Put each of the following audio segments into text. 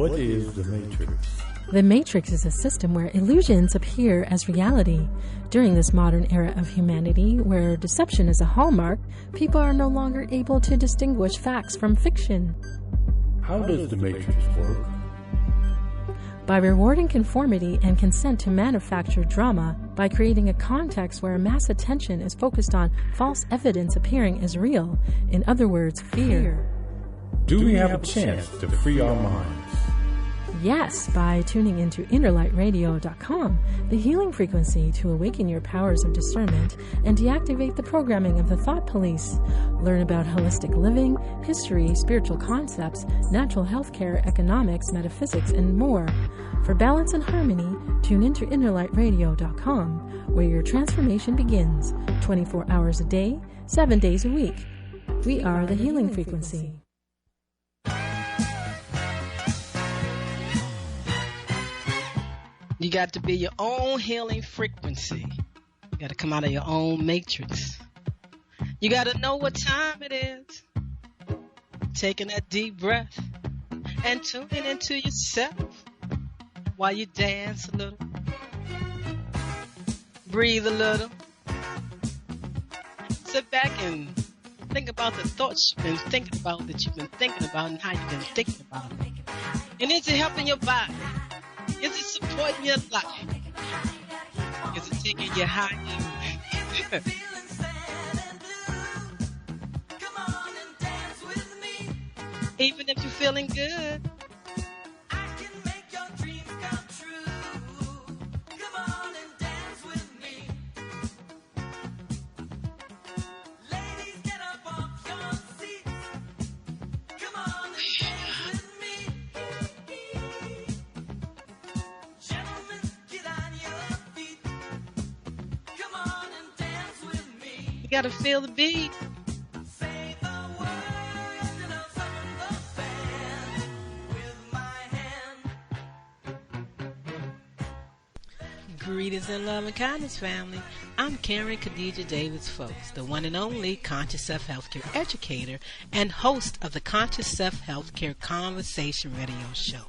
What is the Matrix? The Matrix is a system where illusions appear as reality. During this modern era of humanity, where deception is a hallmark, people are no longer able to distinguish facts from fiction. How does the Matrix work? By rewarding conformity and consent to manufactured drama, by creating a context where mass attention is focused on false evidence appearing as real, in other words, fear. Do we have a chance to free our minds? Yes, by tuning into innerlightradio.com, the healing frequency to awaken your powers of discernment and deactivate the programming of the thought police. Learn about holistic living, history, spiritual concepts, natural health care, economics, metaphysics, and more. For balance and harmony, tune into innerlightradio.com, where your transformation begins 24 hours a day, 7 days a week. We are the healing frequency. You got to be your own healing frequency. You got to come out of your own matrix. You got to know what time it is. Taking that deep breath and tuning into yourself while you dance a little. Breathe a little. Sit back and think about the thoughts you've been thinking about that you've been thinking about and how you've been thinking about it. And is it helping your body? Is it supporting your life? Is it taking you higher? Even if you're feeling good. You gotta feel the beat. Greetings and love and kindness, family. I'm Khadijah Davis-Foulks, the one and only Conscious Self-Healthcare educator and host of the Conscious Self-Healthcare Conversation radio show.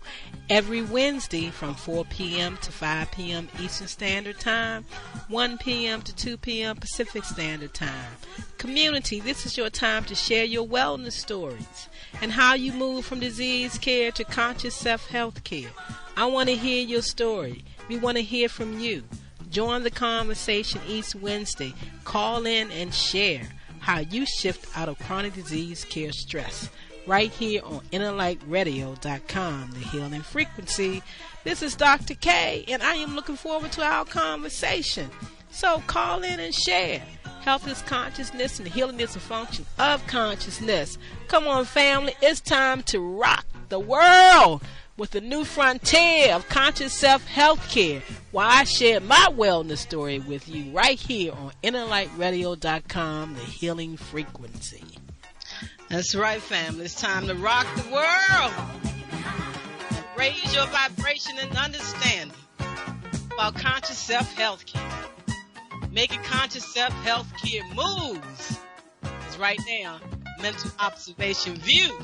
Every Wednesday from 4 p.m. to 5 p.m. Eastern Standard Time, 1 p.m. to 2 p.m. Pacific Standard Time. Community, this is your time to share your wellness stories and how you move from disease care to conscious self-health care. I want to hear your story. We want to hear from you. Join the conversation each Wednesday. Call in and share how you shift out of chronic disease care stress. Right here on innerlightradio.com, the healing frequency. This is Dr. K, and I am looking forward to our conversation. So call in and share. Health is consciousness and healing is a function of consciousness. Come on, family. It's time to rock the world with the new frontier of conscious self-health care, while I share my wellness story with you right here on innerlightradio.com, the healing frequency. That's right, family. It's time to rock the world. Raise your vibration and understanding about conscious self-health care. Making conscious self-health care moves. Because right now, mental observation view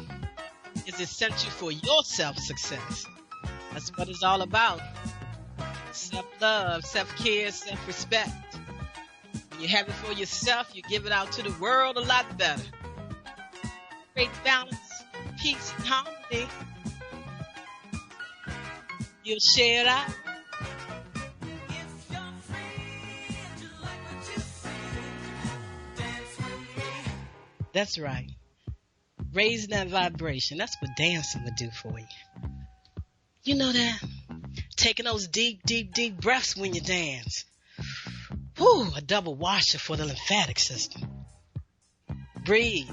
is essential for your self-success. That's what it's all about. Self-love, self-care, self-respect. When you have it for yourself, you give it out to the world a lot better. Great balance, peace, and harmony. You'll share it out. That's right. Raising that vibration. That's what dancing would do for you. You know that? Taking those deep, deep, deep breaths when you dance. Whew, a double washer for the lymphatic system. Breathe.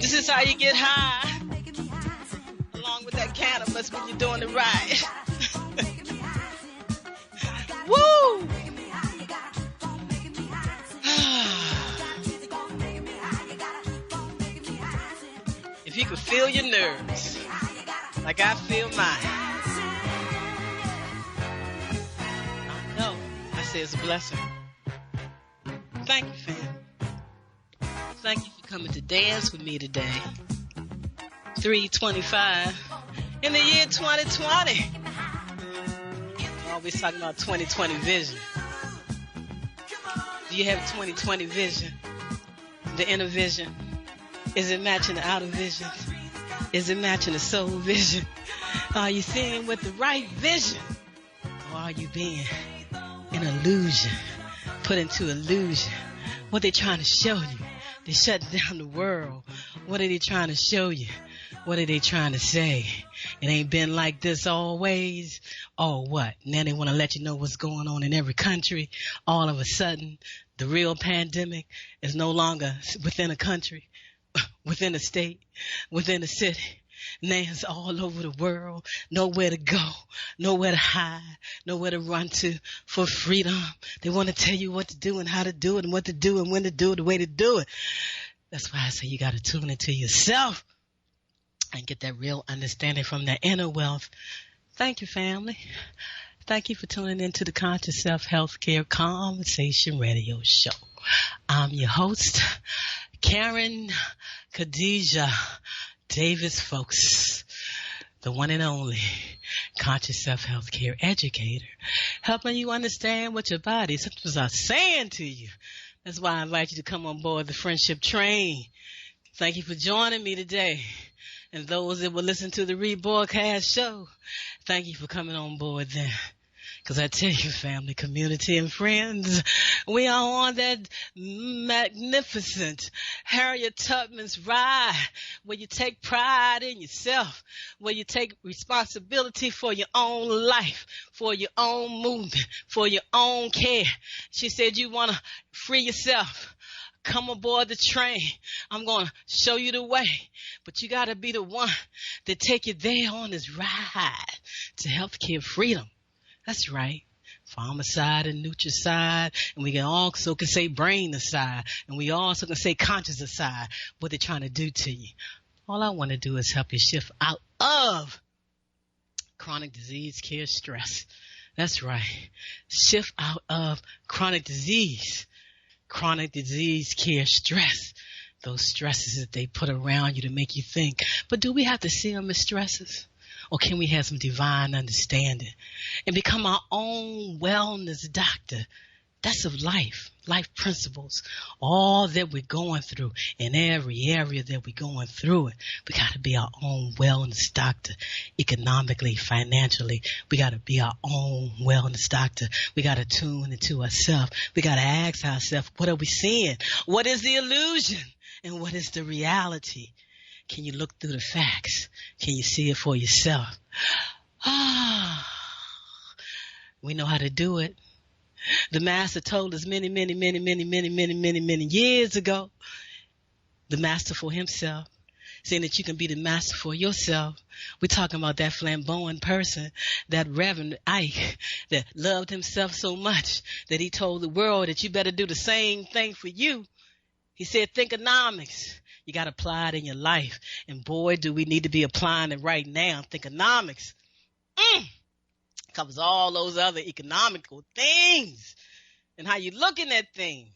This is how you get high. Along with that cannabis when you're doing it right. Woo! If you could feel your nerves like I feel mine. say it's a blessing. Thank you, fam. Thank you for coming to dance with me today. 3/25 in the year 2020. We're always talking about 2020 vision. Do you have 2020 vision? The inner vision? Is it matching the outer vision? Is it matching the soul vision? Are you seeing with the right vision? Or are you being an illusion? Put into illusion? What they trying to show you? They shut down the world. What are they trying to show you? What are they trying to say? It ain't been like this always. Oh, what? Now they want to let you know what's going on in every country. All of a sudden, the real pandemic is no longer within a country, within a state, within a city. Now it's all over the world. Nowhere to go, nowhere to hide, nowhere to run to for freedom. They want to tell you what to do and how to do it and what to do and when to do it, the way to do it. That's why I say you got to tune into yourself and get that real understanding from that inner wealth. Thank you, family. Thank you for tuning into the Conscious Self Healthcare Conversation Radio Show. I'm your host, Khadijah Davis-Foulks, the one and only Conscious Self Healthcare Educator, helping you understand what your body symptoms are saying to you. That's why I invite you to come on board the friendship train. Thank you for joining me today. And those that will listen to the rebroadcast show, thank you for coming on board then. Because I tell you, family, community, and friends, we are on that magnificent Harriet Tubman's ride where you take pride in yourself, where you take responsibility for your own life, for your own movement, for your own care. She said you want to free yourself. Come aboard the train. I'm going to show you the way. But you got to be the one that take you there on this ride to healthcare freedom. That's right. Pharmacide and nutricide. And we can also say brain aside. And we also can say conscious aside. What they're trying to do to you. All I want to do is help you shift out of chronic disease, care, stress. That's right. Shift out of chronic disease. Chronic disease, care, stress. Those stresses that they put around you to make you think. But do we have to see them as stresses? Or can we have some divine understanding and become our own wellness doctor? That's of life principles, all that we're going through in every area that we're going through it. We got to be our own wellness doctor, economically, financially. We got to be our own wellness doctor. We got to tune into ourselves. We got to ask ourselves, what are we seeing? What is the illusion? And what is the reality? Can you look through the facts? Can you see it for yourself? We know how to do it. The master told us many years ago, the master for himself, saying that you can be the master for yourself. We're talking about that flamboyant person, that Reverend Ike, that loved himself so much that he told the world that you better do the same thing for you. He said, thinkonomics. You got to apply it in your life. And boy, do we need to be applying it right now. Thinkonomics. Covers all those other economical things and how you're looking at things.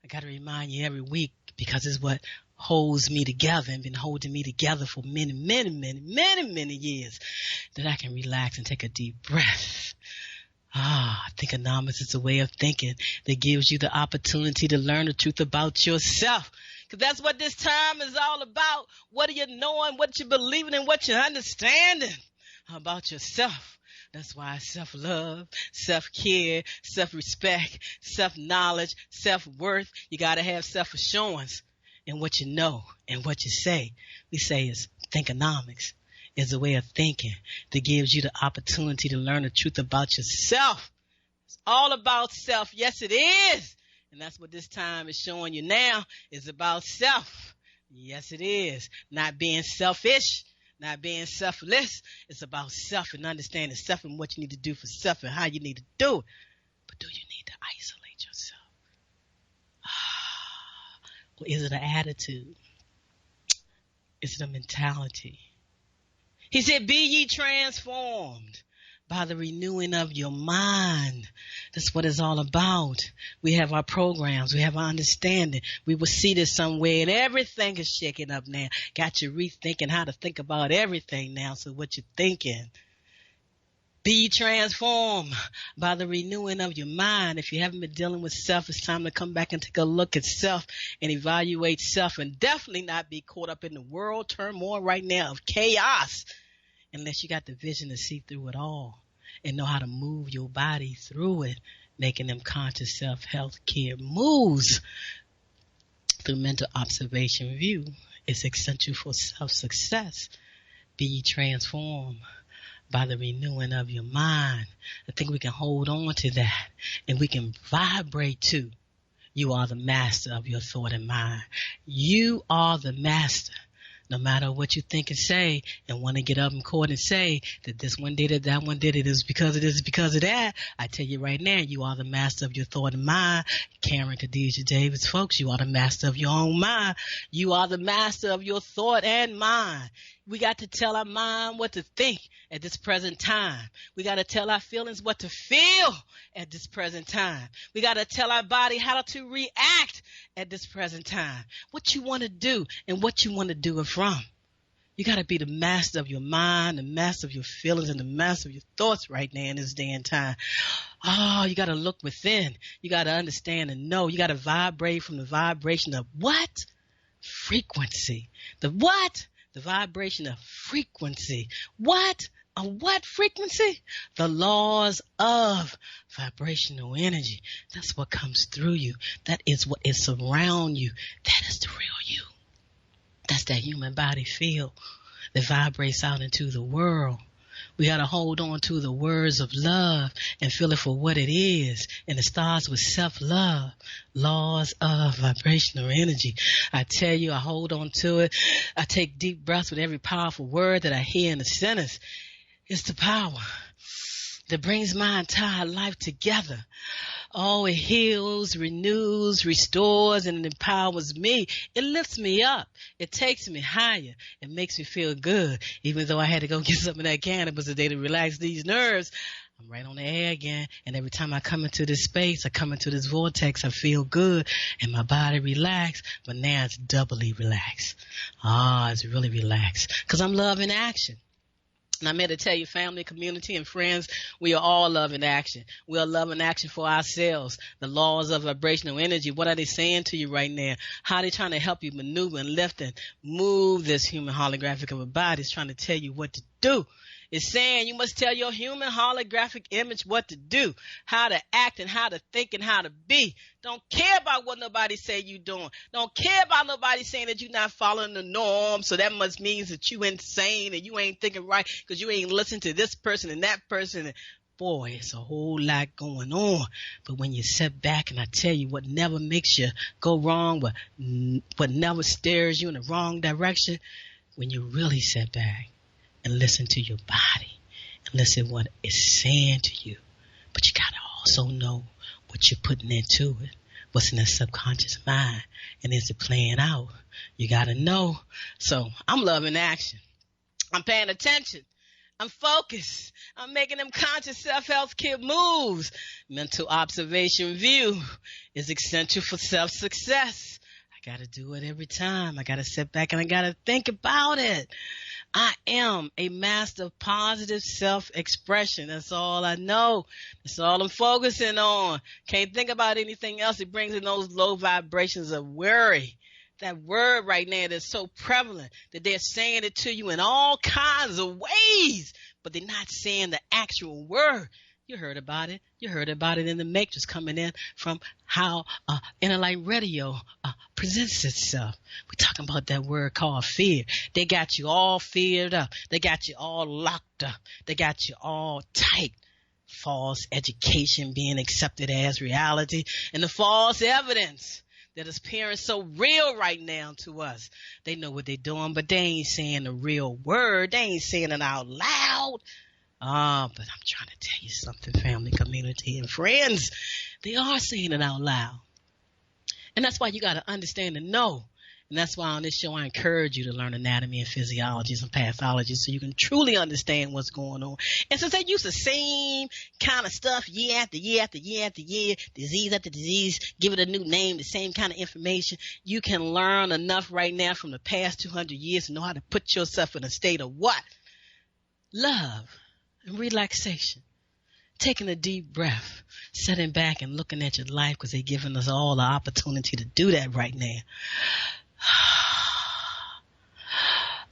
I got to remind you every week because it's what holds me together and been holding me together for many years, that I can relax and take a deep breath. Thinkonomics is a way of thinking that gives you the opportunity to learn the truth about yourself. Because that's what this time is all about. What are you knowing, what you believing, and what you're understanding about yourself. That's why self-love, self-care, self-respect, self-knowledge, self-worth. You got to have self-assurance in what you know and what you say. We say it's thinkonomics. It's a way of thinking that gives you the opportunity to learn the truth about yourself. It's all about self. Yes, it is. And that's what this time is showing you now. It's about self. Yes, it is. Not being selfish. Not being selfless. It's about self and understanding self and what you need to do for self and how you need to do it. But do you need to isolate yourself? Or is it an attitude? Is it a mentality? He said, be ye transformed by the renewing of your mind. That's what it's all about. We have our programs. We have our understanding. We will see this somewhere, and everything is shaking up now. Got you rethinking how to think about everything now. So what you're thinking. Be transformed by the renewing of your mind. If you haven't been dealing with self, it's time to come back and take a look at self and evaluate self, and definitely not be caught up in the world turmoil right now of chaos unless you got the vision to see through it all and know how to move your body through it, making them conscious self-health care moves through mental observation view. It's essential for self-success. Be transformed by the renewing of your mind. I think we can hold on to that, and we can vibrate to, you are the master of your thought and mind. You are the master. No matter what you think and say and want to get up in court and say that this one did it, that one did it, is because of this, because of that, I tell you right now, you are the master of your thought and mind. Karen, Khadijah, Davis-Foulks, you are the master of your own mind. You are the master of your thought and mind. We got to tell our mind what to think at this present time. We got to tell our feelings what to feel at this present time. We got to tell our body how to react at this present time. What you want to do and what you want to do it from. You got to be the master of your mind, the master of your feelings, and the master of your thoughts right now in this day and time. Oh, you got to look within. You got to understand and know. You got to vibrate from the vibration of what? Frequency. The what? The vibration of frequency. What? A what frequency? The laws of vibrational energy. That's what comes through you. That is what is around you. That is the real you. That's that human body feel that vibrates out into the world. We got to hold on to the words of love and feel it for what it is. And it starts with self-love, laws of vibrational energy. I tell you, I hold on to it. I take deep breaths with every powerful word that I hear in the sentence. It's the power that brings my entire life together. Oh, it heals, renews, restores, and it empowers me. It lifts me up. It takes me higher. It makes me feel good. Even though I had to go get some of that cannabis today to relax these nerves, I'm right on the air again. And every time I come into this space, I come into this vortex, I feel good and my body relaxed. But now it's doubly relaxed. It's really relaxed because I'm love in action. And I'm here to tell you, family, community, and friends, we are all love in action. We are love in action for ourselves. The laws of vibrational energy, what are they saying to you right now? How are they trying to help you maneuver and lift and move this human holographic of a body? It's trying to tell you what to do. It's saying you must tell your human holographic image what to do, how to act and how to think and how to be. Don't care about what nobody say you doing. Don't care about nobody saying that you're not following the norm. So that must mean that you insane and you ain't thinking right because you ain't listening to this person and that person. And boy, it's a whole lot going on. But when you sit back and I tell you what never makes you go wrong, what never steers you in the wrong direction, when you really sit back and listen to your body and listen what it's saying to you. But you got to also know what you're putting into it, what's in the subconscious mind, and is it playing out? You got to know. So I'm loving action. I'm paying attention. I'm focused. I'm making them conscious self-health care moves. Mental observation view is essential for self-success. I got to do it every time. I got to sit back and I got to think about it. I am a master of positive self-expression. That's all I know. That's all I'm focusing on. Can't think about anything else. It brings in those low vibrations of worry. That word right now that's so prevalent that they're saying it to you in all kinds of ways, but they're not saying the actual word. You heard about it. You heard about it in the matrix coming in from how Inner Light Radio presents itself. We're talking about that word called fear. They got you all feared up. They got you all locked up. They got you all tight. False education being accepted as reality and the false evidence that is appearing so real right now to us. They know what they're doing, but they ain't saying the real word. They ain't saying it out loud. But I'm trying to tell you something, family, community, and friends. They are saying it out loud. And that's why you got to understand and know And that's why on this show I encourage you to learn anatomy and physiology and pathology so you can truly understand what's going on. And since they use the same kind of stuff year after year after year after year, disease after disease, give it a new name, the same kind of information, you can learn enough right now from the past 200 years to know how to put yourself in a state of what? Love and relaxation. Taking a deep breath, sitting back and looking at your life because they're giving us all the opportunity to do that right now.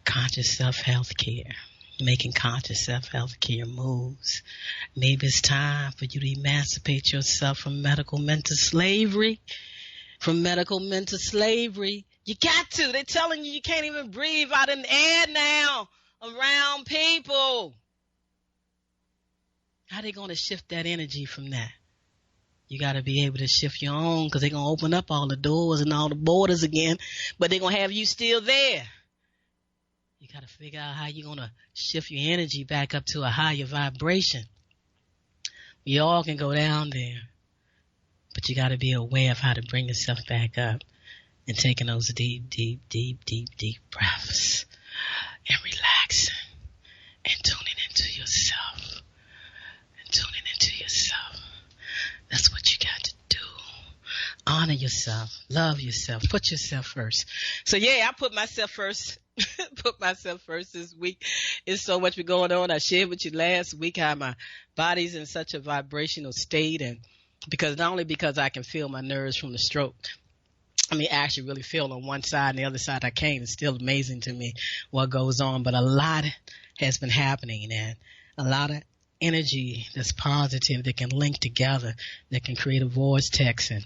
Conscious self-health care, making conscious self-health care moves. Maybe it's time for you to emancipate yourself from medical mental slavery. From medical mental slavery. You got to. They're telling you can't even breathe out in the air now around people. How are they going to shift that energy from that? You got to be able to shift your own because they're going to open up all the doors and all the borders again, but they're going to have you still there. You got to figure out how you're going to shift your energy back up to a higher vibration. We all can go down there, but you got to be aware of how to bring yourself back up and taking those deep, deep, deep, deep, deep breaths and relaxing and tuning into yourself and tuning into yourself. That's what you got to do. Honor yourself. Love yourself. Put yourself first. So, yeah, I put myself first. Put myself first this week. It's so much going on. I shared with you last week how my body's in such a vibrational state. And not only because I can feel my nerves from the stroke. I mean, I actually really feel on one side and the other side I can't. It's still amazing to me what goes on. But a lot has been happening and a lot of energy that's positive that can link together, that can create a vortex and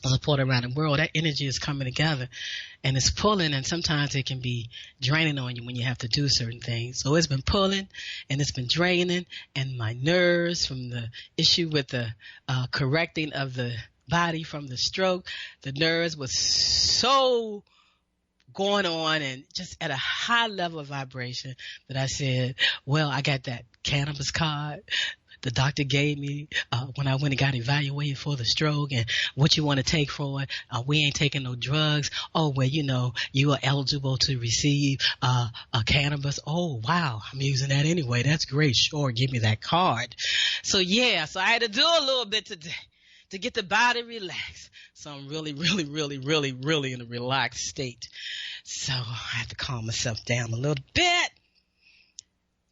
support around the world. That energy is coming together and it's pulling, and sometimes it can be draining on you when you have to do certain things. So it's been pulling and it's been draining, and my nerves from the issue with the correcting of the body from the stroke, the nerves was so going on and just at a high level of vibration that I said, well, I got that cannabis card the doctor gave me when I went and got evaluated for the stroke, and what you want to take for it. We ain't taking no drugs. Oh, well, you are eligible to receive a cannabis. Oh, wow. I'm using that anyway. That's great. Sure. Give me that card. So, yeah. So I had to do a little bit today to get the body relaxed. So I'm really, really, really, really, really in a relaxed state. So I have to calm myself down a little bit.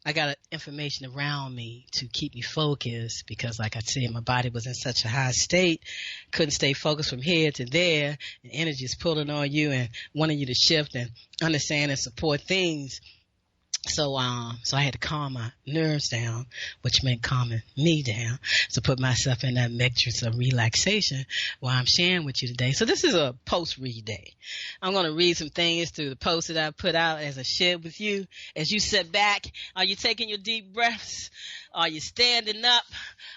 I got information around me to keep me focused because, like I said, my body was in such a high state, couldn't stay focused from here to there, and energy is pulling on you and wanting you to shift and understand and support things. So I had to calm my nerves down, which meant calming me down. So put myself in that matrix of relaxation while I'm sharing with you today. So this is a post-read day. I'm going to read some things through the post that I put out as I shared with you. As you sit back, are you taking your deep breaths? Are you standing up?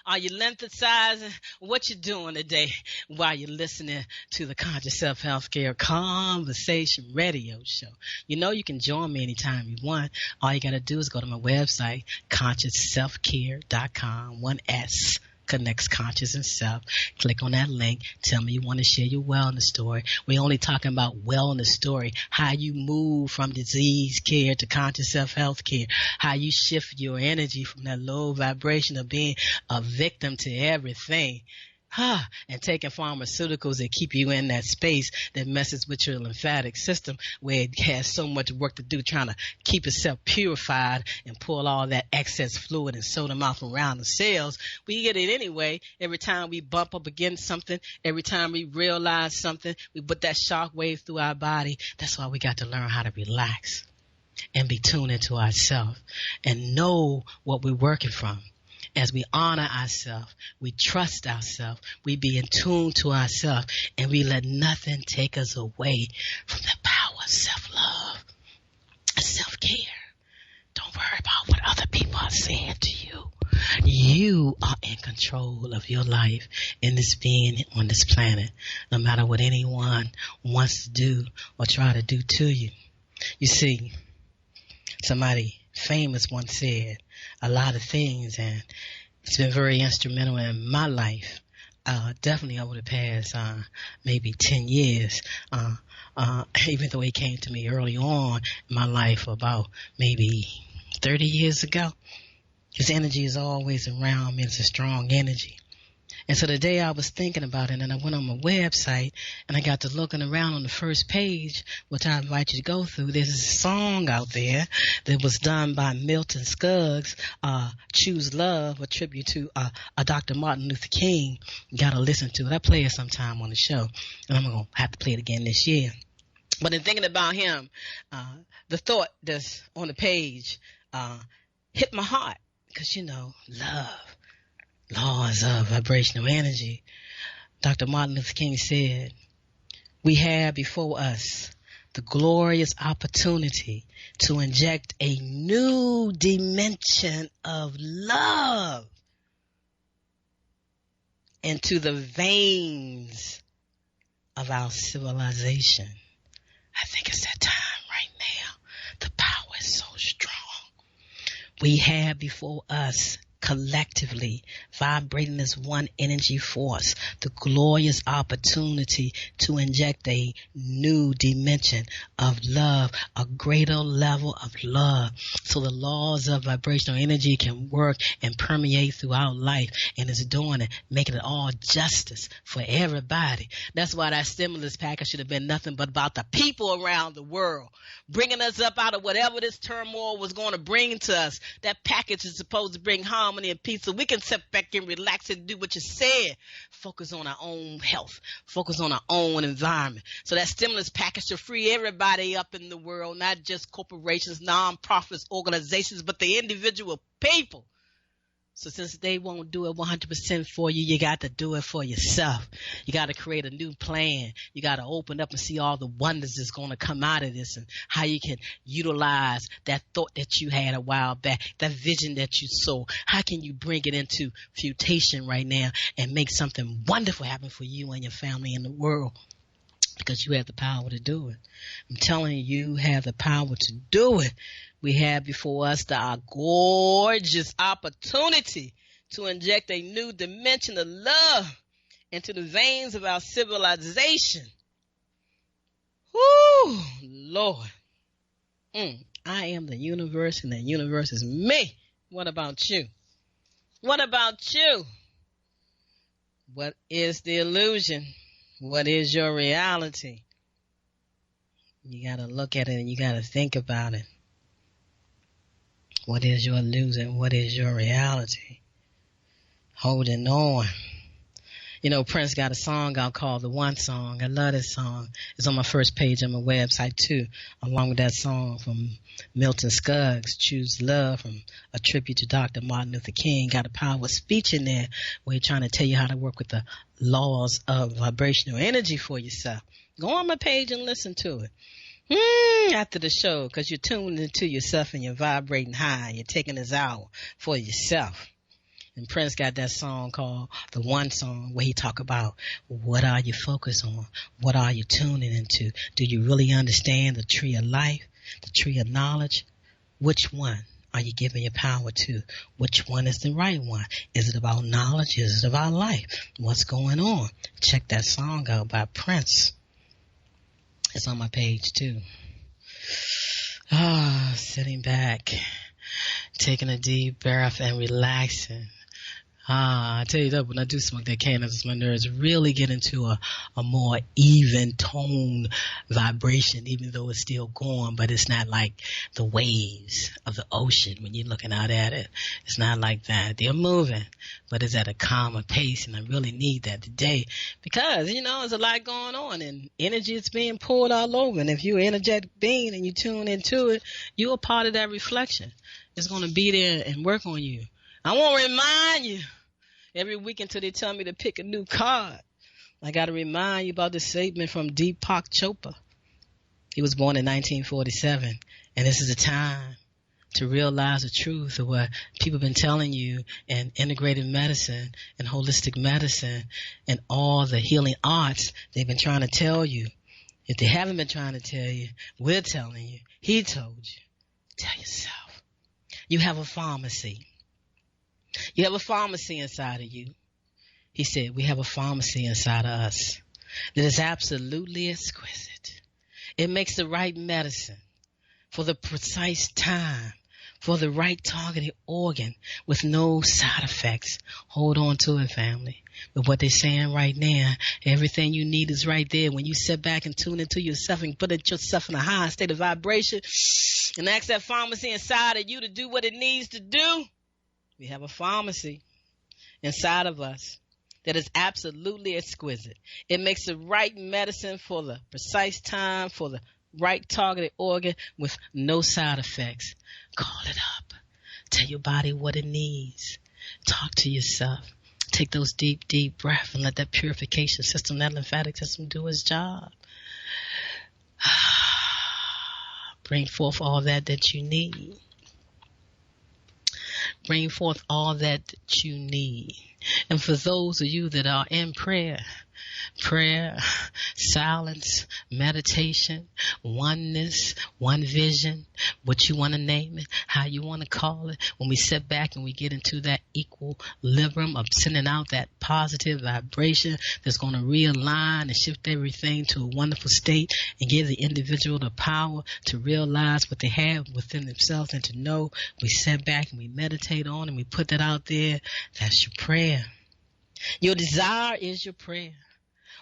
Are you lymphasizing? What you doing today while you're listening to the Conscious Self-Health Care Conversation Radio Show? You know you can join me anytime you want. All you got to do is go to my website, consciousselfcare.com, 1S. Connects conscious and self. Click on that link. Tell me you want to share your wellness story. We're only talking about wellness story, how you move from disease care to conscious self-health care, how you shift your energy from that low vibration of being a victim to everything. And taking pharmaceuticals that keep you in that space that messes with your lymphatic system, where it has so much work to do trying to keep itself purified and pull all that excess fluid and sodium off around the cells. We get it anyway. Every time we bump up against something, every time we realize something, we put that shock wave through our body. That's why we got to learn how to relax and be tuned into ourselves and know what we're working from. As we honor ourselves, we trust ourselves, we be in tune to ourselves, and we let nothing take us away from the power of self-love and self-care. Don't worry about what other people are saying to you. You are in control of your life in this being on this planet, no matter what anyone wants to do or try to do to you. You see, somebody famous once said a lot of things, and it's been very instrumental in my life. definitely over the past maybe 10 years, even though he came to me early on in my life about maybe 30 years ago. His energy is always around me. It's a strong energy. And so the day I was thinking about it, and I went on my website, and I got to looking around on the first page, which I invite you to go through. There's a song out there that was done by Milton Scuggs, Choose Love, a tribute to Dr. Martin Luther King. You got to listen to it. I play it sometime on the show, and I'm going to have to play it again this year. But in thinking about him, the thought that's on the page hit my heart because, love. Laws of vibrational energy. Dr. Martin Luther King said, we have before us the glorious opportunity to inject a new dimension of love into the veins of our civilization. I think it's that time right now. The power is so strong. We have before us collectively vibrating as one energy force, the glorious opportunity to inject a new dimension of love, a greater level of love, so the laws of vibrational energy can work and permeate throughout life, and it's doing it, making it all justice for everybody. That's why that stimulus package should have been nothing but about the people around the world, bringing us up out of whatever this turmoil was going to bring to us. That package is supposed to bring harmony and peace so we can sit back and relax and do what you said. Focus on our own health. Focus on our own environment. So that stimulus package to free everybody up in the world, not just corporations, non-profits, organizations, but the individual people. So since they won't do it 100% for you, you got to do it for yourself. You got to create a new plan. You got to open up and see all the wonders that's going to come out of this and how you can utilize that thought that you had a while back, that vision that you saw. How can you bring it into fruition right now and make something wonderful happen for you and your family and the world? Because you have the power to do it. I'm telling you, you have the power to do it. We have before us our gorgeous opportunity to inject a new dimension of love into the veins of our civilization. Whoo, Lord. I am the universe and the universe is me. What about you? What about you? What is the illusion? What is your reality? You got to look at it and you got to think about it. What is your illusion? What is your reality? Holding on. Prince got a song out called The One Song. I love this song. It's on my first page on my website too, along with that song from Milton Scuggs, Choose Love, from a tribute to Dr. Martin Luther King. Got a powerful speech in there where he's trying to tell you how to work with the laws of vibrational energy for yourself. Go on my page and listen to it. After the show, because you're tuned into yourself and you're vibrating high. You're taking this hour for yourself. And Prince got that song called The One Song where he talk about what are you focused on? What are you tuning into? Do you really understand the tree of life, the tree of knowledge? Which one are you giving your power to? Which one is the right one? Is it about knowledge? Is it about life? What's going on? Check that song out by Prince. It's on my page too. Sitting back, taking a deep breath and relaxing. I tell you that when I do smoke that cannabis, my nerves really get into a more even tone vibration, even though it's still going, but it's not like the waves of the ocean when you're looking out at it. It's not like that. They're moving, but it's at a calmer pace, and I really need that today because, there's a lot going on, and energy is being poured all over, and if you're an energetic being and you tune into it, you're a part of that reflection. It's going to be there and work on you. I want to remind you every week until they tell me to pick a new card. I got to remind you about the statement from Deepak Chopra. He was born in 1947, and this is the time to realize the truth of what people have been telling you in integrative medicine and holistic medicine and all the healing arts they've been trying to tell you. If they haven't been trying to tell you, we're telling you. He told you. Tell yourself. You have a pharmacy. You have a pharmacy inside of you. He said, we have a pharmacy inside of us that is absolutely exquisite. It makes the right medicine for the precise time, for the right targeted organ with no side effects. Hold on to it, family. But what they're saying right now, everything you need is right there. When you sit back and tune into yourself and put yourself in a high state of vibration and ask that pharmacy inside of you to do what it needs to do, we have a pharmacy inside of us that is absolutely exquisite. It makes the right medicine for the precise time, for the right targeted organ with no side effects. Call it up. Tell your body what it needs. Talk to yourself. Take those deep, deep breaths and let that purification system, that lymphatic system do its job. Bring forth all that you need. Bring forth all that you need. And for those of you that are in prayer, silence, meditation, oneness, one vision, what you want to name it, how you want to call it, when we sit back and we get into that equilibrium of sending out that positive vibration that's going to realign and shift everything to a wonderful state and give the individual the power to realize what they have within themselves and to know, we sit back and we meditate on and we put that out there. That's your prayer. Your desire is your prayer.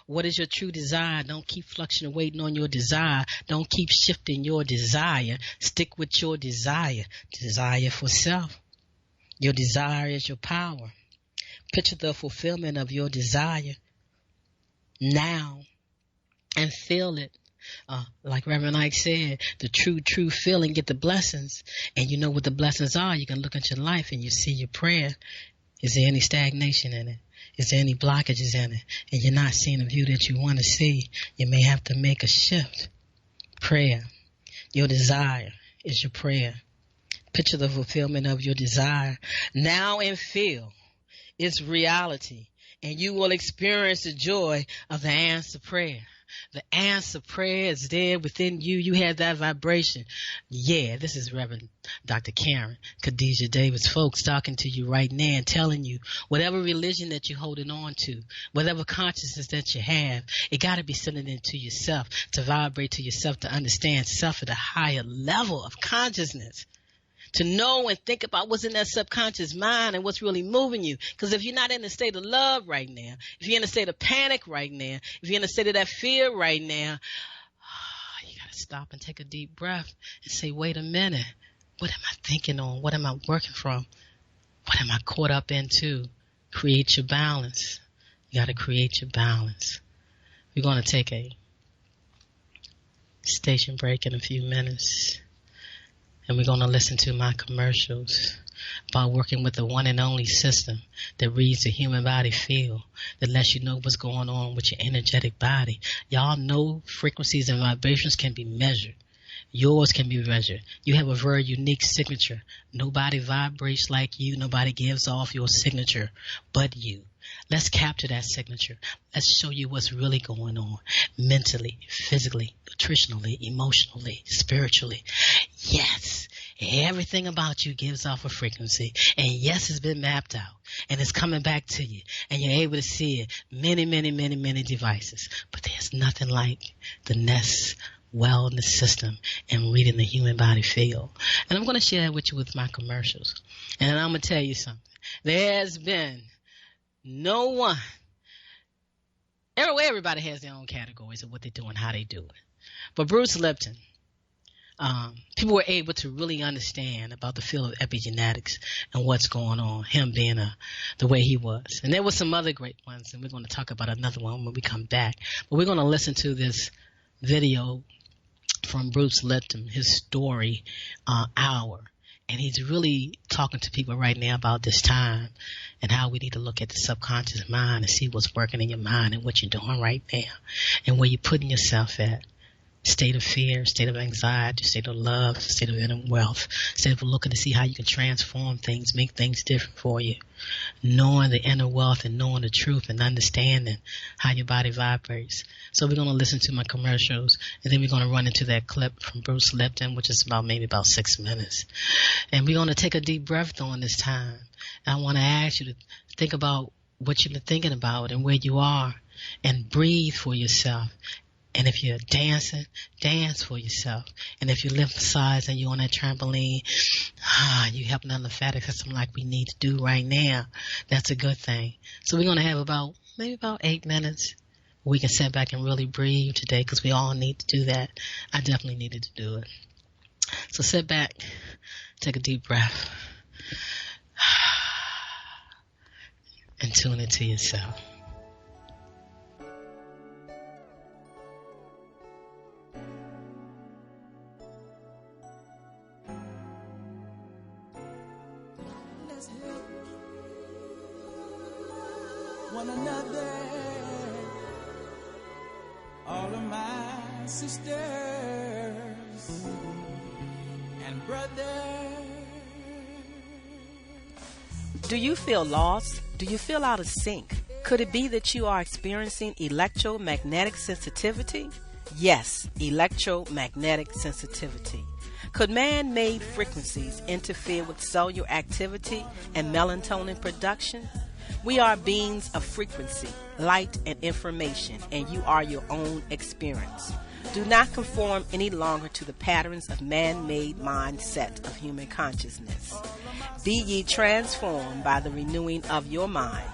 What is your true desire? Don't keep fluctuating on your desire. Don't keep shifting your desire. Stick with your desire. Desire for self. Your desire is your power. Picture the fulfillment of your desire now and feel it. Like Reverend Ike said, the true feeling, get the blessings. And you know what the blessings are. You can look at your life and you see your prayer. Is there any stagnation in it? Is there any blockages in it? And you're not seeing the view that you want to see. You may have to make a shift. Prayer. Your desire is your prayer. Picture the fulfillment of your desire now and feel its reality. And you will experience the joy of the answer prayer. The answer prayer is there within you. You have that vibration. Yeah, this is Reverend Dr. Karen, Khadijah Davis-Foulks talking to you right now and telling you whatever religion that you're holding on to, whatever consciousness that you have, it got to be sending into yourself to vibrate to yourself, to understand self at a higher level of consciousness. To know and think about what's in that subconscious mind and what's really moving you. Because if you're not in a state of love right now, if you're in a state of panic right now, if you're in a state of that fear right now, you got to stop and take a deep breath and say, wait a minute. What am I thinking on? What am I working from? What am I caught up into? Create your balance. You got to create your balance. We're going to take a station break in a few minutes. And we're going to listen to my commercials about working with the one and only system that reads the human body field, that lets you know what's going on with your energetic body. Y'all know frequencies and vibrations can be measured. Yours can be measured. You have a very unique signature. Nobody vibrates like you. Nobody gives off your signature but you. Let's capture that signature. Let's show you what's really going on mentally, physically, nutritionally, emotionally, spiritually. Yes, everything about you gives off a frequency. And yes, it's been mapped out. And it's coming back to you. And you're able to see it. Many devices. But there's nothing like the Nest wellness system and reading the human body field. And I'm going to share that with you with my commercials. And I'm going to tell you something. There's been no one. Everybody has their own categories of what they do and how they do it. But Bruce Lipton, people were able to really understand about the field of epigenetics and what's going on, him being the way he was. And there were some other great ones, and we're going to talk about another one when we come back. But we're going to listen to this video from Bruce Lipton, his story hour. And he's really talking to people right now about this time and how we need to look at the subconscious mind and see what's working in your mind and what you're doing right now and where you're putting yourself at. State of fear, state of anxiety, state of love, state of inner wealth, state of looking to see how you can transform things, make things different for you. Knowing the inner wealth and knowing the truth and understanding how your body vibrates. So we're going to listen to my commercials and then we're going to run into that clip from Bruce Lipton, which is maybe about 6 minutes. And we're going to take a deep breath during this time. And I want to ask you to think about what you've been thinking about and where you are, and breathe for yourself. And if you're dancing, dance for yourself. And if you're lymphasizing, you're on that trampoline, you helping that lymphatic system like we need to do right now. That's a good thing. So we're going to have maybe about 8 minutes. We can sit back and really breathe today because we all need to do that. I definitely needed to do it. So sit back, take a deep breath, and tune into yourself. One another, all of my sisters and brothers. Do you feel lost? Do you feel out of sync? Could it be that you are experiencing electromagnetic sensitivity? Yes, electromagnetic sensitivity. Could man-made frequencies interfere with cellular activity and melatonin production? We are beings of frequency, light, and information, and you are your own experience. Do not conform any longer to the patterns of man-made mindset of human consciousness. Be ye transformed by the renewing of your mind.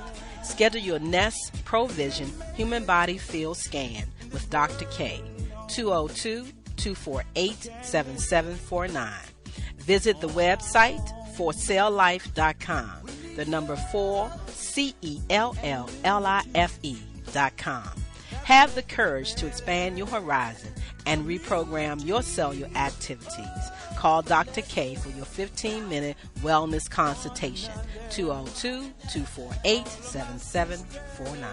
Schedule your Nest Provision Human Body Field Scan with Dr. K, 202-248-7749. Visit the website forcelllife.com. The number 4, CELLLIFE.com. Have the courage to expand your horizon and reprogram your cellular activities. Call Dr. K for your 15-minute wellness consultation, 202-248-7749.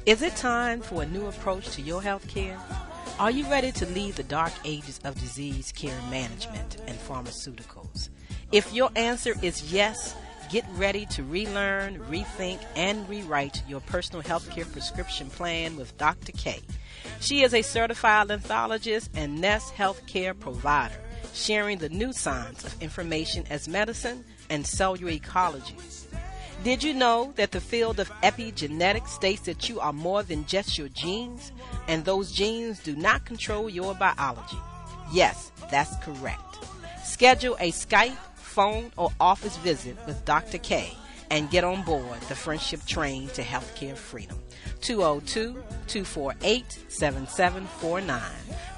Is it time for a new approach to your health care? Are you ready to leave the dark ages of disease care management and pharmaceuticals? If your answer is yes, get ready to relearn, rethink, and rewrite your personal healthcare prescription plan with Dr. K. She is a certified lymphologist and Nest healthcare provider, sharing the new science of information as medicine and cellular ecology. Did you know that the field of epigenetics states that you are more than just your genes, and those genes do not control your biology? Yes, that's correct. Schedule a Skype, phone, or office visit with Dr. K and get on board the friendship train to healthcare freedom. 202-248-7749.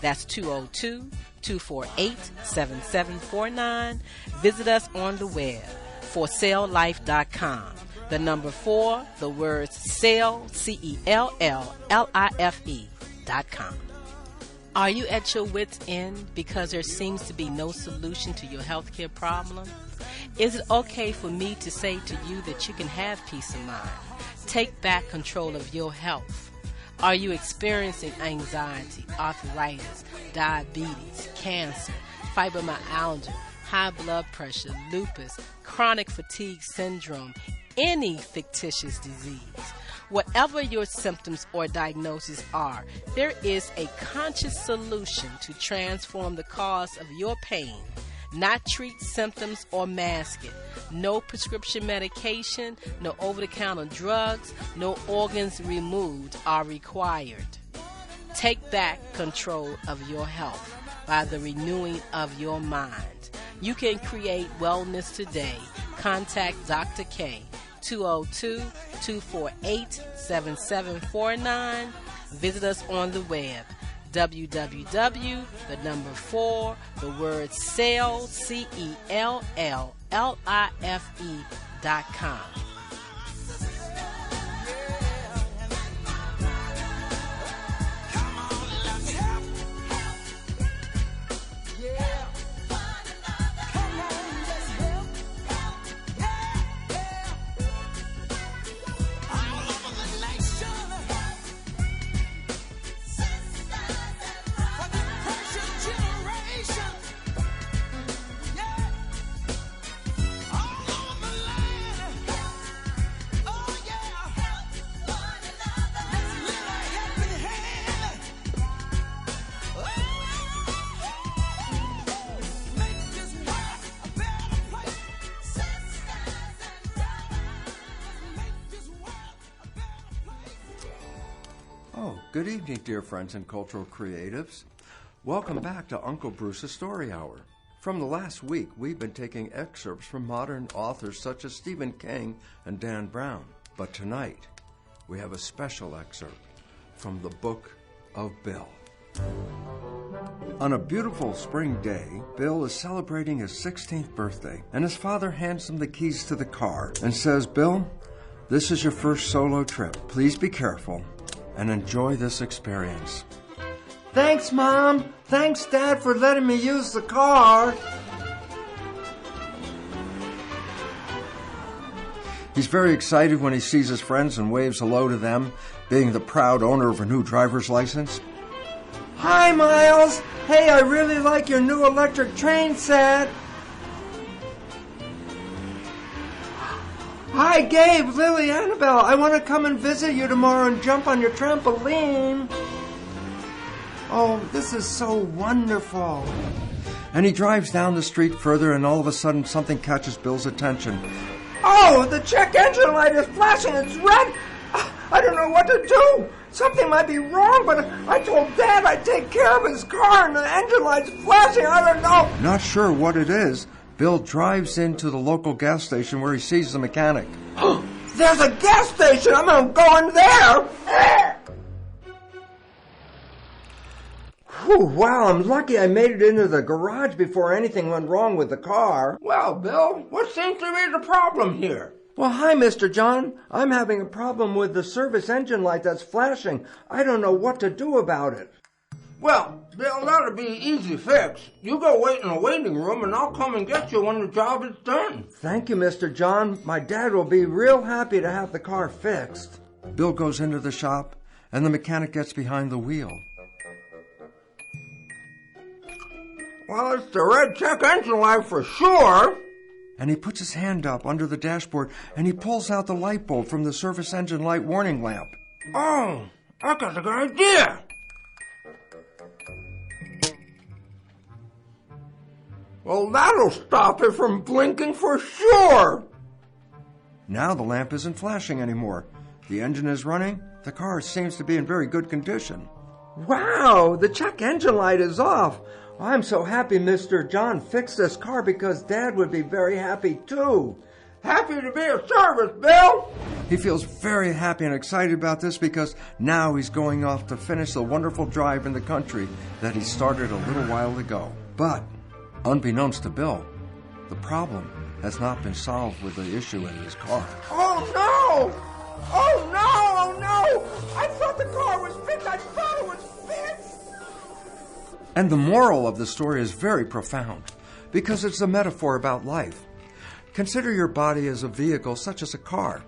That's 202-248-7749. Visit us on the web, forcelllife.com. The number 4, the words cell, CELLLIFE.com. Are you at your wit's end because there seems to be no solution to your healthcare problem? Is it okay for me to say to you that you can have peace of mind? Take back control of your health. Are you experiencing anxiety, arthritis, diabetes, cancer, fibromyalgia, high blood pressure, lupus, chronic fatigue syndrome, any fictitious disease? Whatever your symptoms or diagnoses are, there is a conscious solution to transform the cause of your pain. Not treat symptoms or mask it. No prescription medication, no over-the-counter drugs, no organs removed are required. Take back control of your health by the renewing of your mind. You can create wellness today. Contact Dr. K, 202-248-7749. Visit us on the web, www.cell, CELLLIFE.com. Good evening, dear friends and cultural creatives. Welcome back to Uncle Bruce's Story Hour. From the last week, we've been taking excerpts from modern authors such as Stephen King and Dan Brown. But tonight, we have a special excerpt from the Book of Bill. On a beautiful spring day, Bill is celebrating his 16th birthday, and his father hands him the keys to the car and says, "Bill, this is your first solo trip. Please be careful and enjoy this experience." "Thanks, Mom. Thanks, Dad, for letting me use the car." He's very excited when he sees his friends and waves hello to them, being the proud owner of a new driver's license. "Hi, Miles. Hey, I really like your new electric train set." "Hi, Gabe, Lily, Annabelle. I want to come and visit you tomorrow and jump on your trampoline." "Oh, this is so wonderful." And he drives down the street further, and all of a sudden something catches Bill's attention. "Oh, the check engine light is flashing. It's red. I don't know what to do. Something might be wrong, but I told Dad I'd take care of his car, and the engine light's flashing. I don't know." Not sure what it is, Bill drives into the local gas station where he sees the mechanic. "There's a gas station. I'm going to go in there." Whew, wow, I'm lucky I made it into the garage before anything went wrong with the car. "Well, Bill, what seems to be the problem here?" "Well, hi, Mr. John. I'm having a problem with the service engine light that's flashing. I don't know what to do about it." "Well, Bill, that'll be an easy fix. You go wait in the waiting room, and I'll come and get you when the job is done." "Thank you, Mr. John. My dad will be real happy to have the car fixed." Bill goes into the shop, and the mechanic gets behind the wheel. "Well, it's the red check engine light for sure." And he puts his hand up under the dashboard, and he pulls out the light bulb from the service engine light warning lamp. "Oh, I got a good idea." "Well, that'll stop it from blinking for sure." Now the lamp isn't flashing anymore. The engine is running. The car seems to be in very good condition. "Wow, the check engine light is off. I'm so happy Mr. John fixed this car because Dad would be very happy too." "Happy to be of service, Bill." He feels very happy and excited about this because now he's going off to finish the wonderful drive in the country that he started a little while ago. But, unbeknownst to Bill, the problem has not been solved with the issue in his car. "Oh no! Oh no! Oh no! I thought the car was fixed! I thought it was fixed!" And the moral of the story is very profound because it's a metaphor about life. Consider your body as a vehicle such as a car.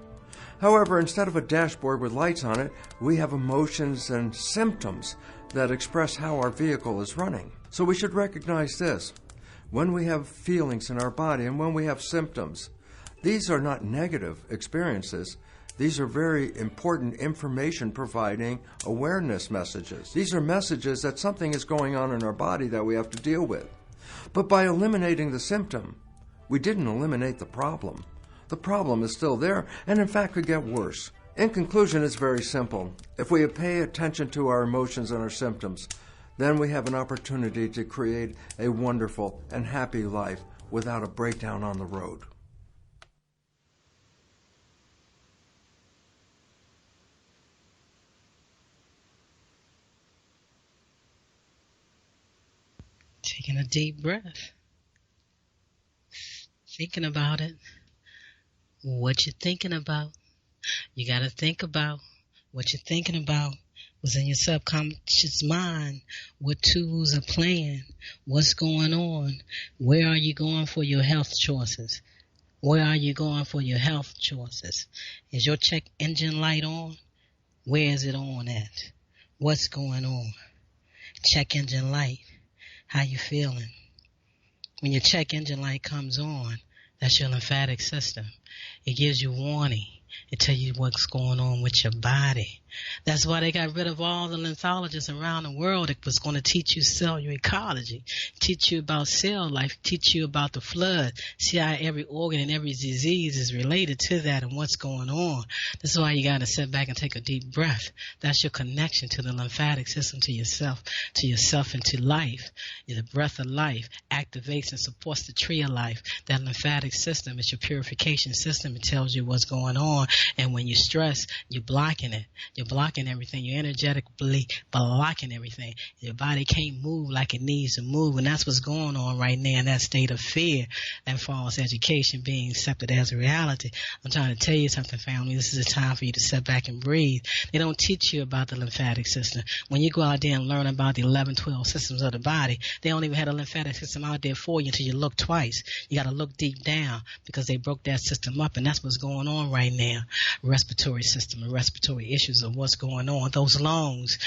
However, instead of a dashboard with lights on it, we have emotions and symptoms that express how our vehicle is running. So we should recognize this. When we have feelings in our body and when we have symptoms, these are not negative experiences. These are very important information providing awareness messages. These are messages that something is going on in our body that we have to deal with. But by eliminating the symptom, we didn't eliminate the problem. The problem is still there and in fact could get worse. In conclusion, it's very simple. If we pay attention to our emotions and our symptoms, then we have an opportunity to create a wonderful and happy life without a breakdown on the road. Taking a deep breath. Thinking about it. What you're thinking about. You got to think about what you're thinking about. What's in your subconscious mind. What tools are playing. What's going on. Where are you going for your health choices? Where are you going for your health choices? Is your check engine light on? Where is it on at? What's going on? Check engine light. How you feeling? When your check engine light comes on, that's your lymphatic system. It gives you warning. It tell you what's going on with your body. That's why they got rid of all the lymphologists around the world. It was going to teach you cellular ecology, teach you about cell life, teach you about the flood, see how every organ and every disease is related to that and what's going on. That's why you got to sit back and take a deep breath. That's your connection to the lymphatic system, to yourself and to life. The breath of life activates and supports the tree of life. That lymphatic system is your purification system. It tells you what's going on. And when you stress, you're blocking it. You're blocking everything. You're energetically blocking everything. Your body can't move like it needs to move. And that's what's going on right now in that state of fear and false education being accepted as a reality. I'm trying to tell you something, family. This is a time for you to sit back and breathe. They don't teach you about the lymphatic system. When you go out there and learn about the 11, 12 systems of the body, they don't even have a lymphatic system out there for you until you look twice. You got to look deep down because they broke that system up, and that's what's going on right now. Respiratory system and respiratory issues of what's going on. Those lungs,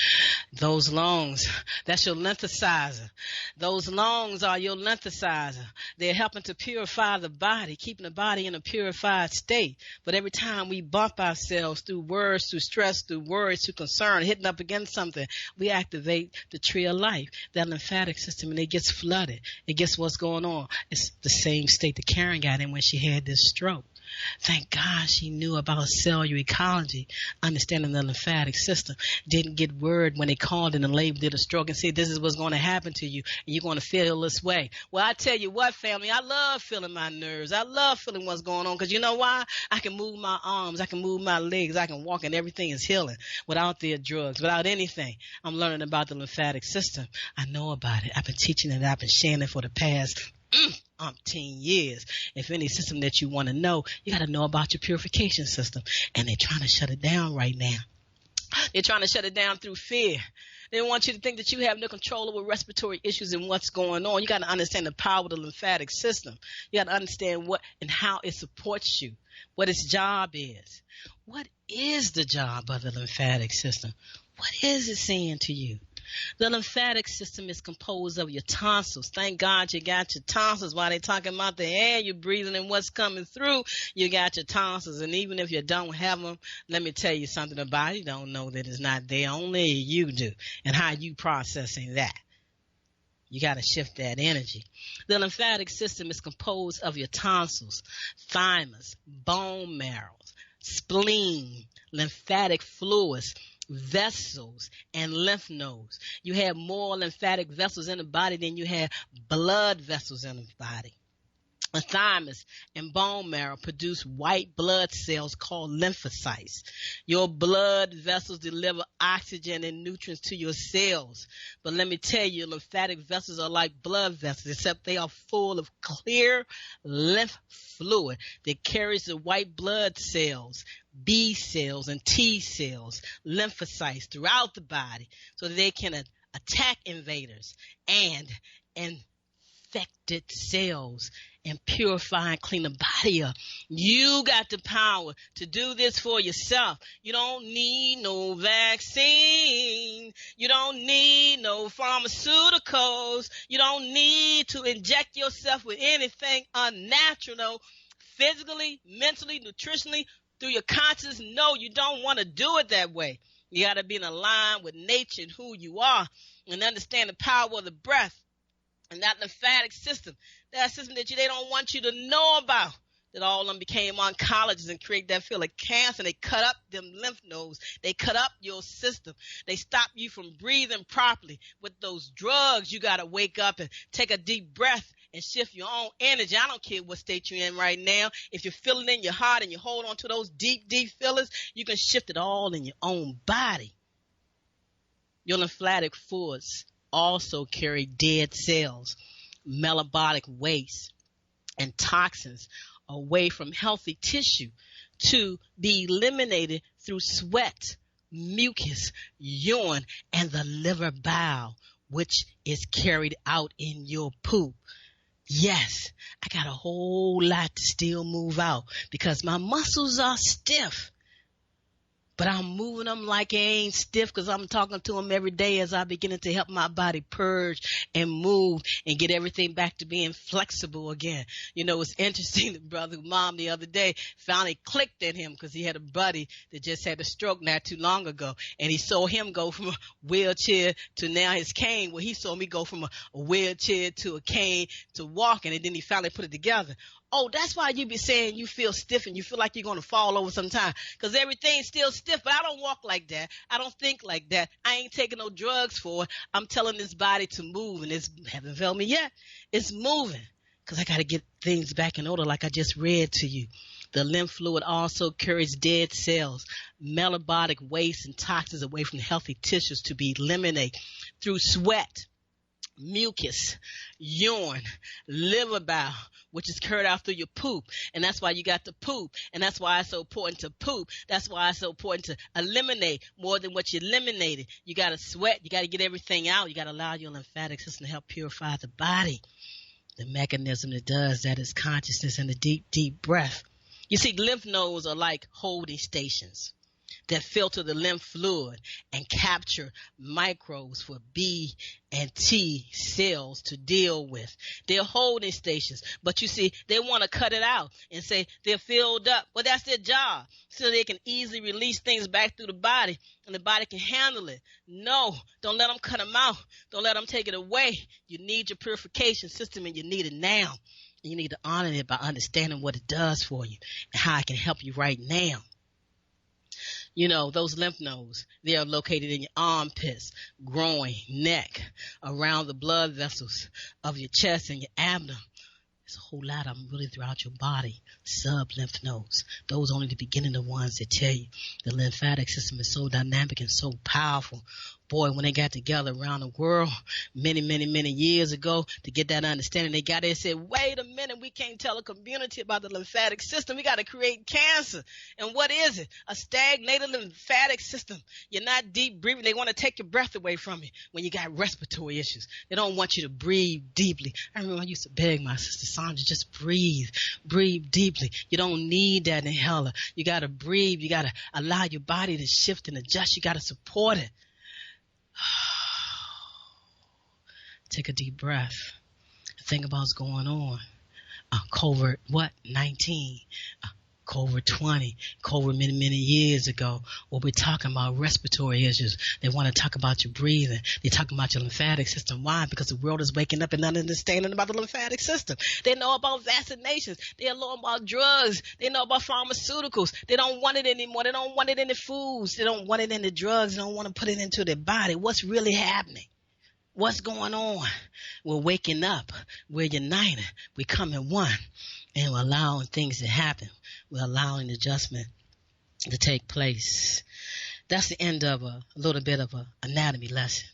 that's your lymphasizer. Those lungs are your lymphasizer. They're helping to purify the body, keeping the body in a purified state. But every time we bump ourselves through words, through stress, through worries, through concern, hitting up against something, we activate the tree of life, that lymphatic system, and it gets flooded. And guess what's going on? It's the same state that Karen got in when she had this stroke. Thank God she knew about cellular ecology, understanding the lymphatic system. Didn't get word when they called and the label did a stroke and said, this is what's going to happen to you, and you're going to feel this way. Well, I tell you what, family, I love feeling my nerves. I love feeling what's going on because you know why? I can move my arms. I can move my legs. I can walk, and everything is healing without their drugs, without anything. I'm learning about the lymphatic system. I know about it. I've been teaching it. I've been sharing it for the past 10 years. If any system that you want to know, you got to know about your purification system. And they're trying to shut it down right now. They're trying to shut it down through fear. They want you to think that you have no control over respiratory issues and what's going on. You got to understand the power of the lymphatic system. You got to understand what and how it supports you, what its job is. What is the job of the lymphatic system? What is it saying to you? The lymphatic system is composed of your tonsils. Thank God you got your tonsils. While they talking about the air you're breathing and what's coming through, you got your tonsils. And even if you don't have them, let me tell you something about it. You don't know that it's not there. Only you do. And how you processing that. You got to shift that energy. The lymphatic system is composed of your tonsils, thymus, bone marrow, spleen, lymphatic fluids, vessels, and lymph nodes. You have more lymphatic vessels in the body than you have blood vessels in the body. The thymus and bone marrow produce white blood cells called lymphocytes. Your blood vessels deliver oxygen and nutrients to your cells. But let me tell you, lymphatic vessels are like blood vessels, except they are full of clear lymph fluid that carries the white blood cells, B cells, and T cells, lymphocytes throughout the body so that they can attack invaders and infected cells and purify and clean the body up. You got the power to do this for yourself. You don't need no vaccine. You don't need no pharmaceuticals. You don't need to inject yourself with anything unnatural, no, physically, mentally, nutritionally, through your conscience. No, you don't want to do it that way. You got to be in line with nature and who you are and understand the power of the breath. And that lymphatic system, that system that they don't want you to know about, that all of them became oncologists and create that field of cancer. They cut up them lymph nodes. They cut up your system. They stop you from breathing properly. With those drugs, you got to wake up and take a deep breath and shift your own energy. I don't care what state you're in right now. If you feel it in your heart and you hold on to those deep, deep feelings, you can shift it all in your own body. Your lymphatic fluids also carry dead cells, metabolic waste, and toxins away from healthy tissue to be eliminated through sweat, mucus, urine, and the liver bile, which is carried out in your poop. Yes, I got a whole lot to still move out because my muscles are stiff. But I'm moving them like it ain't stiff because I'm talking to them every day as I begin to help my body purge and move and get everything back to being flexible again. You know, it's interesting. The brother mom the other day finally clicked in him because he had a buddy that just had a stroke not too long ago. And he saw him go from a wheelchair to now his cane. Well, he saw me go from a wheelchair to a cane to walking. And then he finally put it together. Oh, that's why you be saying you feel stiff and you feel like you're going to fall over sometime because everything's still stiff. But I don't walk like that. I don't think like that. I ain't taking no drugs for it. I'm telling this body to move, and it's haven't failed me yet. It's moving because I got to get things back in order like I just read to you. The lymph fluid also carries dead cells, metabolic waste, and toxins away from healthy tissues to be eliminated through sweat, mucus, urine, liver bile, which is carried out through your poop. And that's why you got to poop. And that's why it's so important to poop. That's why it's so important to eliminate more than what you eliminated. You got to sweat. You got to get everything out. You got to allow your lymphatic system to help purify the body. The mechanism that does that is consciousness and the deep, deep breath. You see, lymph nodes are like holding stations that filter the lymph fluid and capture microbes for B and T cells to deal with. They're holding stations, but you see, they want to cut it out and say they're filled up. Well, that's their job, so they can easily release things back through the body, and the body can handle it. No, don't let them cut them out. Don't let them take it away. You need your purification system, and you need it now. And you need to honor it by understanding what it does for you and how it can help you right now. You know, those lymph nodes, they are located in your armpits, groin, neck, around the blood vessels of your chest and your abdomen. There's a whole lot of them really throughout your body, sub-lymph nodes. Those are only the beginning of ones that tell you the lymphatic system is so dynamic and so powerful. Boy, when they got together around the world many, many, many years ago to get that understanding, they got there and said, wait a minute, we can't tell a community about the lymphatic system. We got to create cancer. And what is it? A stagnated lymphatic system. You're not deep breathing. They want to take your breath away from you when you got respiratory issues. They don't want you to breathe deeply. I remember I used to beg my sister Sandra, just breathe deeply. You don't need that inhaler. You got to breathe. You got to allow your body to shift and adjust. You got to support it. Take a deep breath. Think about what's going on. COVID, 19? COVID 20, COVID many, many years ago. Well, we're talking about respiratory issues. They want to talk about your breathing. They're talking about your lymphatic system. Why? Because the world is waking up and not understanding about the lymphatic system. They know about vaccinations. They know about drugs. They know about pharmaceuticals. They don't want it anymore. They don't want it in the foods. They don't want it in the drugs. They don't want to put it into their body. What's really happening? What's going on? We're waking up. We're united. We're coming one. And we're allowing things to happen. We're allowing adjustment to take place. That's the end of a little bit of an anatomy lesson.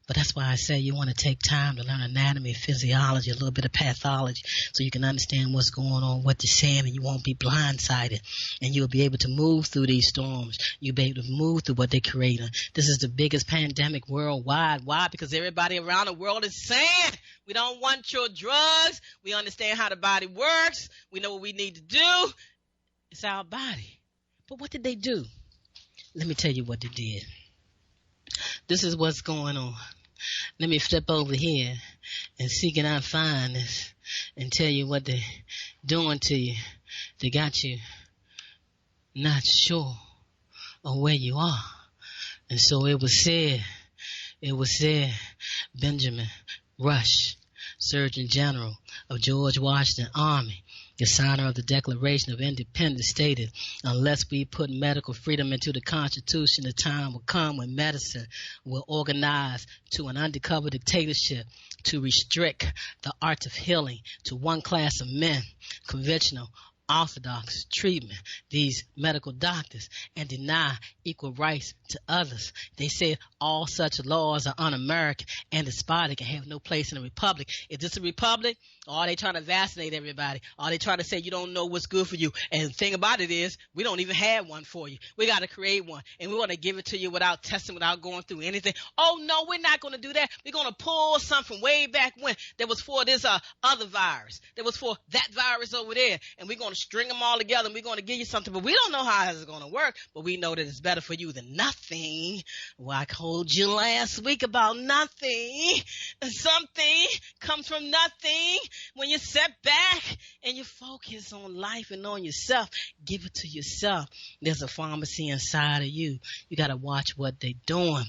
But that's why I say you want to take time to learn anatomy, physiology, a little bit of pathology, so you can understand what's going on, what they're saying, and you won't be blindsided. And you'll be able to move through these storms. You'll be able to move through what they're creating. This is the biggest pandemic worldwide. Why? Because everybody around the world is saying, we don't want your drugs. We understand how the body works. We know what we need to do. It's our body. But what did they do? Let me tell you what they did. This is what's going on. Let me flip over here and see can I find this and tell you what they're doing to you. They got you not sure of where you are. And so it was said, Benjamin Rush, Surgeon General of George Washington Army, the signer of the Declaration of Independence, stated, unless we put medical freedom into the Constitution, the time will come when medicine will organize to an undercover dictatorship to restrict the art of healing to one class of men, conventional, orthodox treatment, these medical doctors, and deny equal rights to others. They said all such laws are un-American and despotic and have no place in a republic. Is this a republic? Or are they trying to vaccinate everybody? Are they trying to say you don't know what's good for you? And the thing about it is, we don't even have one for you. We got to create one. And we want to give it to you without testing, without going through anything. Oh, no, we're not going to do that. We're going to pull something way back when that was for this other virus. That was for that virus over there. And we're going to to string them all together and we're going to give you something, but we don't know how it's going to work, but we know that it's better for you than nothing. Well, I told you last week about nothing. Something comes from nothing. When you sit back and you focus on life and on yourself, give it to yourself. There's a pharmacy inside of you. You got to watch what they're doing.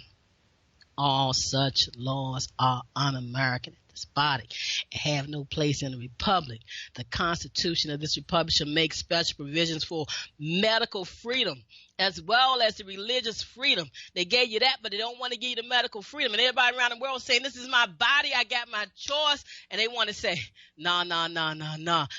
All such laws are un-American in this body and have no place in the republic. The Constitution of this republic shall make special provisions for medical freedom as well as the religious freedom. They gave you that, but they don't want to give you the medical freedom. And everybody around the world saying, this is my body, I got my choice. And they want to say, nah.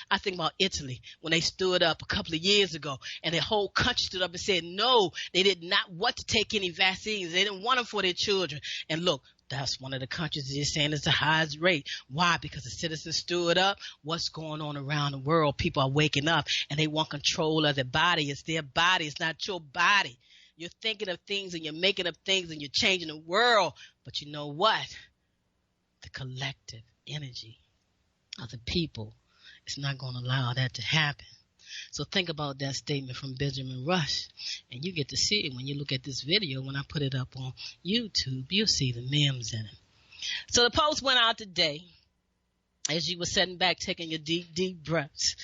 I think about Italy when they stood up a couple of years ago and the whole country stood up and said, no, they did not want to take any vaccines. They didn't want them for their children. And look, that's one of the countries that is saying it's the highest rate. Why? Because the citizens stood up. What's going on around the world? People are waking up and they want control of their body. It's their body. It's not your body. You're thinking of things and you're making up things and you're changing the world. But you know what? The collective energy of the people is not going to allow that to happen. So think about that statement from Benjamin Rush, and you get to see it when you look at this video. When I put it up on YouTube, you'll see the memes in it. So the post went out today as you were sitting back taking your deep breaths,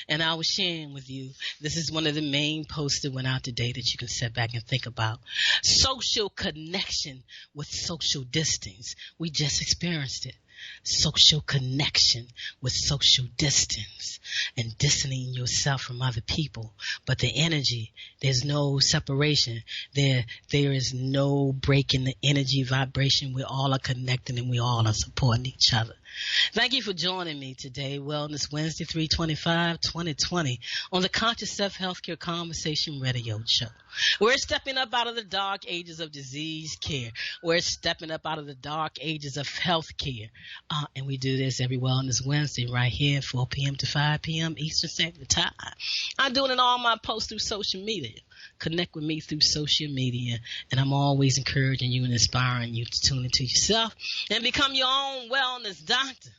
and I was sharing with you. This is one of the main posts that went out today that you can sit back and think about. Social connection with social distance. We just experienced it. Social connection with social distance and distancing yourself from other people. But the energy, there's no separation. There is no break in the energy vibration. We all are connected and we all are supporting each other. Thank you for joining me today, Wellness Wednesday, 3/25/2020, on the Conscious Self Healthcare Conversation Radio Show. We're stepping up out of the dark ages of disease care. We're stepping up out of the dark ages of health care. And we do this every Wellness Wednesday right here, 4 p.m. to 5 p.m. Eastern Standard Time. I'm doing it on all my posts through social media. Connect with me through social media, and I'm always encouraging you and inspiring you to tune into yourself and become your own wellness doctor.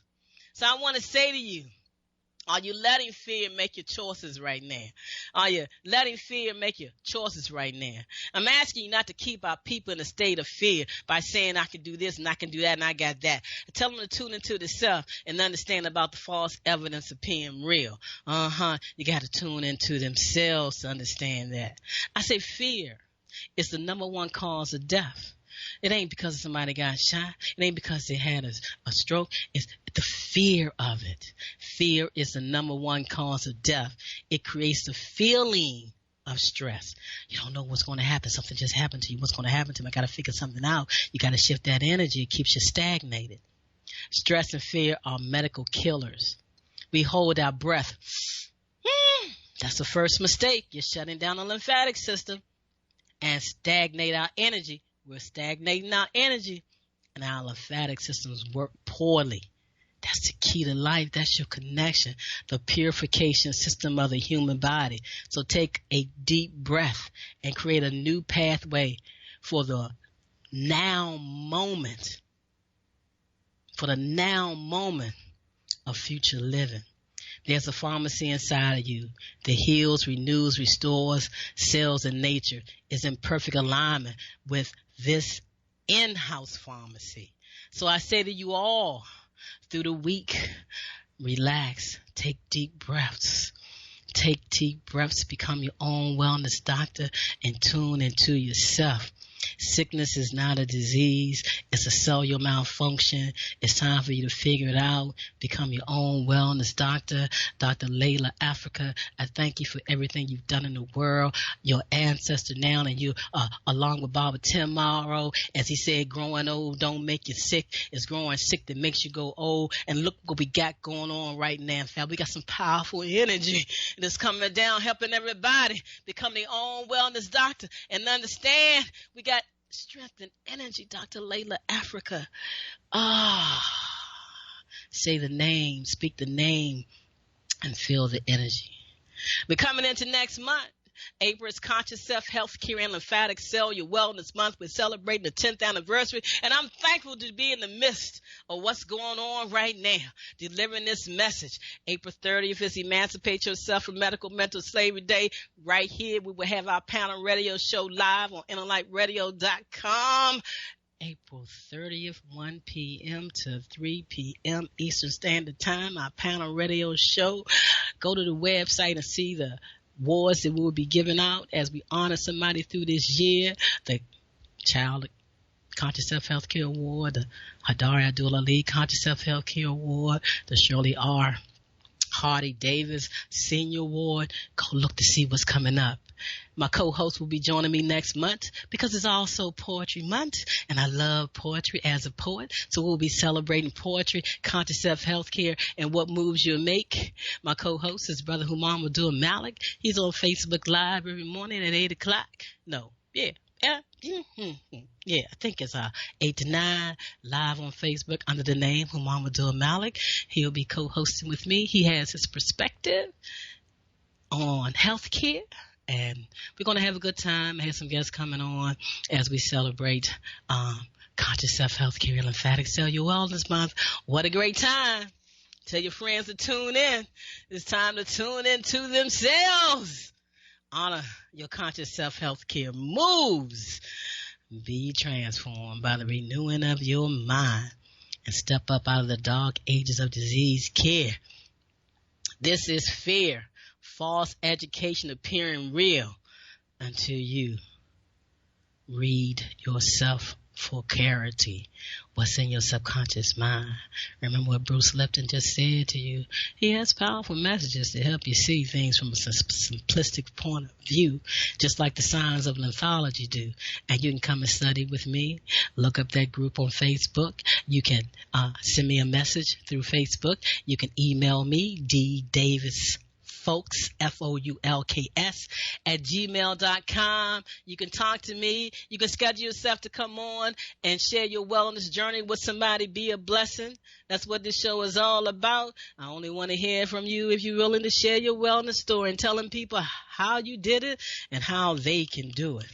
So I want to say to you, are you letting fear make your choices right now? Are you letting fear make your choices right now? I'm asking you not to keep our people in a state of fear by saying I can do this and I can do that and I got that. Tell them to tune into the self and understand about the false evidence appearing real. You got to tune into themselves to understand that. I say fear is the number one cause of death. It ain't because somebody got shot. It ain't because they had a stroke. It's the fear of it. Fear is the number one cause of death. It creates the feeling of stress. You don't know what's going to happen. Something just happened to you. What's going to happen to me? I got to figure something out. You got to shift that energy. It keeps you stagnated. Stress and fear are medical killers. We hold our breath. That's the first mistake. You're shutting down the lymphatic system and stagnate our energy. We're stagnating our energy and our lymphatic systems work poorly. That's the key to life. That's your connection, the purification system of the human body. So take a deep breath and create a new pathway for the now moment, of future living. There's a pharmacy inside of you that heals, renews, restores cells in nature, is in perfect alignment with this in-house pharmacy. So I say to you all through the week, relax, take deep breaths. Take deep breaths, become your own wellness doctor, and tune into yourself. Sickness is not a disease. It's a cellular malfunction. It's time for you to figure it out. Become your own wellness doctor. Dr. Layla Africa, I thank you for everything you've done in the world. Your ancestor now, and you, along with Baba Tim Morrow, as he said, growing old don't make you sick. It's growing sick that makes you go old. And look what we got going on right now. In fact, we got some powerful energy that's coming down, helping everybody become their own wellness doctor and understand we got strength and energy, Dr. Layla Africa. Say the name, speak the name, and feel the energy. We're coming into next month. April is Conscious Self Healthcare and Lymphatic Cellular Wellness Month. We're celebrating the 10th anniversary, and I'm thankful to be in the midst of what's going on right now, delivering this message. April 30th is Emancipate Yourself from Medical Mental Slavery Day. Right here, we will have our panel radio show live on InnerlightRadio.com. April 30th, 1 p.m. to 3 p.m. Eastern Standard Time, our panel radio show. Go to the website and see the awards that we will be giving out as we honor somebody through this year. The Child Conscious Self Healthcare Award, the Hadari Abdul Ali Conscious Self Healthcare Award, the Shirley R. Hardy Davis Senior Award. Go look to see what's coming up. My co-host will be joining me next month because it's also Poetry Month, and I love poetry as a poet. So we'll be celebrating poetry, conscious self-healthcare, and what moves you make. My co-host is Brother Humam Abdul Malik. He's on Facebook Live every morning at 8 o'clock. I think it's 8 to 9 live on Facebook under the name Humam Abdul Malik. He'll be co-hosting with me. He has his perspective on healthcare. And we're going to have a good time. I have some guests coming on as we celebrate Conscious Self-Healthcare and Lymphatic Cellular Wellness Month. What a great time. Tell your friends to tune in. It's time to tune into themselves. Honor your conscious self-healthcare moves. Be transformed by the renewing of your mind and step up out of the dark ages of disease care. This is fear. False education appearing real until you read yourself for clarity. What's in your subconscious mind? Remember what Bruce Lipton just said to you. He has powerful messages to help you see things from a simplistic point of view, just like the signs of lymphology do. And you can come and study with me. Look up that group on Facebook. You can send me a message through Facebook. You can email me, Davis-Foulks, Foulks, @gmail.com. You can talk to me. You can schedule yourself to come on and share your wellness journey with somebody. Be a blessing. That's what this show is all about. I only want to hear from you if you're willing to share your wellness story and telling people how you did it and how they can do it.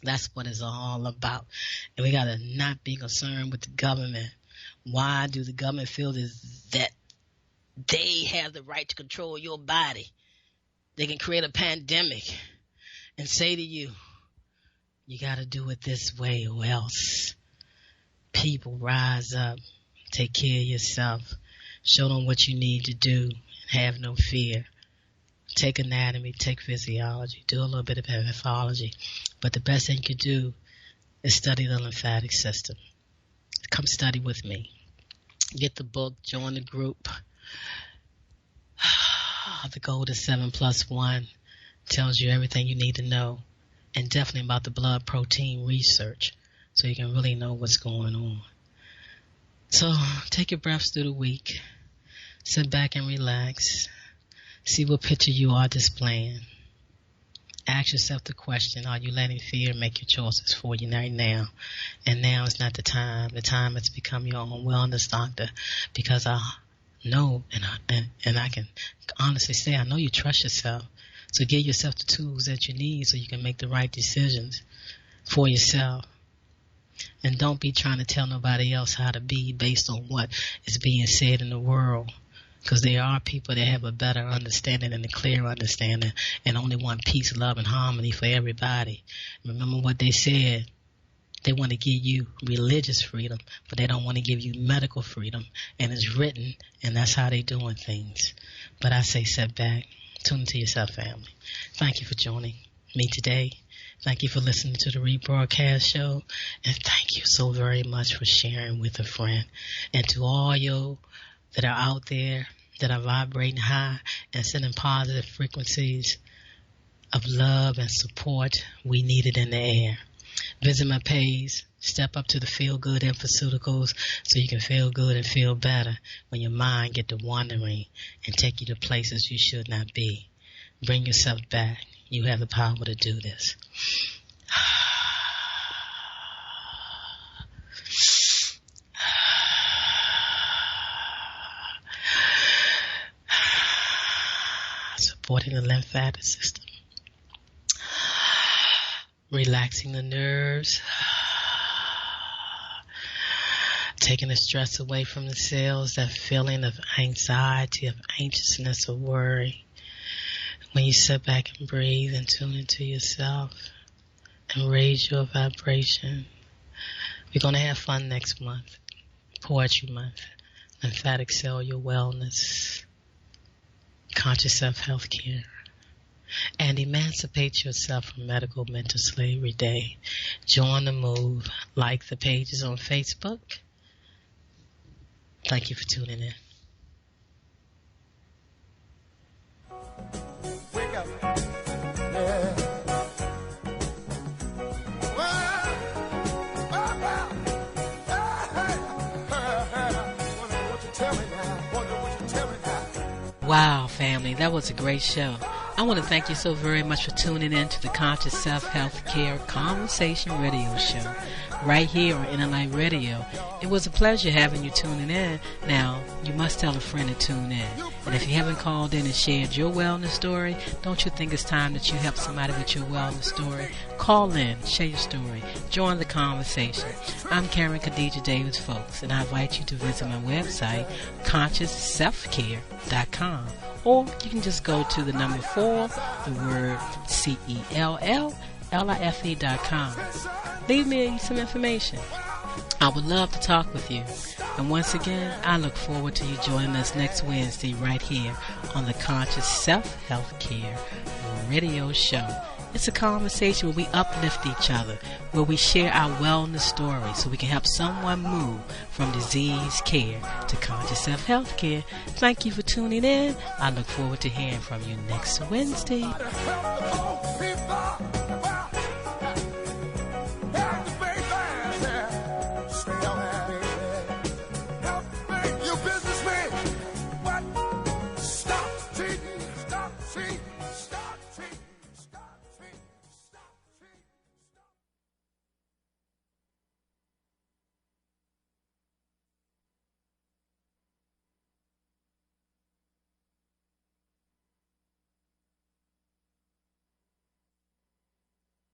That's what it's all about. And we got to not be concerned with the government. Why do the government feel that they have the right to control your body? They can create a pandemic and say to you, you got to do it this way or else. People, rise up, take care of yourself, show them what you need to do, and have no fear. Take anatomy, take physiology, do a little bit of pathology. But the best thing you can do is study the lymphatic system. Come study with me. Get the book, join the group. The goal is 7+1. Tells you everything you need to know, and definitely about the blood protein research, so you can really know what's going on. So take your breaths through the week. Sit back and relax. See what picture you are displaying. Ask yourself the question, are you letting fear make your choices for you right now? And now is not the time. The time is to become your own wellness doctor, because I know, and I can honestly say, I know you trust yourself. So give yourself the tools that you need so you can make the right decisions for yourself. And don't be trying to tell nobody else how to be based on what is being said in the world. Because there are people that have a better understanding and a clear understanding and only want peace, love, and harmony for everybody. Remember what they said. They want to give you religious freedom, but they don't want to give you medical freedom. And it's written, and that's how they're doing things. But I say sit back. Tune into yourself, family. Thank you for joining me today. Thank you for listening to the rebroadcast show. And thank you so very much for sharing with a friend. And to all you that are out there that are vibrating high and sending positive frequencies of love and support, we need it in the air. Visit my page. Step up to the Feel Good Infoceuticals so you can feel good and feel better when your mind get to wandering and take you to places you should not be. Bring yourself back. You have the power to do this. Supporting the lymphatic system. relaxing the nerves, taking the stress away from the cells, that feeling of anxiety, of anxiousness, of worry. When you sit back and breathe and tune into yourself and raise your vibration. We're going to have fun next month. Poetry Month, lymphatic cellular wellness, conscious self-health care, and emancipate yourself from medical mental slavery day. Join the move. Like the pages on Facebook. Thank you for tuning in. Wake up. Yeah. Wow, family, that was a great show. I want to thank you so very much for tuning in to the Conscious Self-Health Care Conversation Radio Show right here on Interlight Radio. It was a pleasure having you tuning in. Now, you must tell a friend to tune in. And if you haven't called in and shared your wellness story, don't you think it's time that you help somebody with your wellness story? Call in, share your story, join the conversation. I'm Karen Khadijah Davis-Foulks, and I invite you to visit my website, ConsciousSelfCare.com. Or you can just go to the number 4, the word CELLLIFE.com. Leave me some information. I would love to talk with you. And once again, I look forward to you joining us next Wednesday right here on the Conscious Self-Health Care Radio Show. It's a conversation where we uplift each other, where we share our wellness stories so we can help someone move from disease care to conscious self-health care. Thank you for tuning in. I look forward to hearing from you next Wednesday.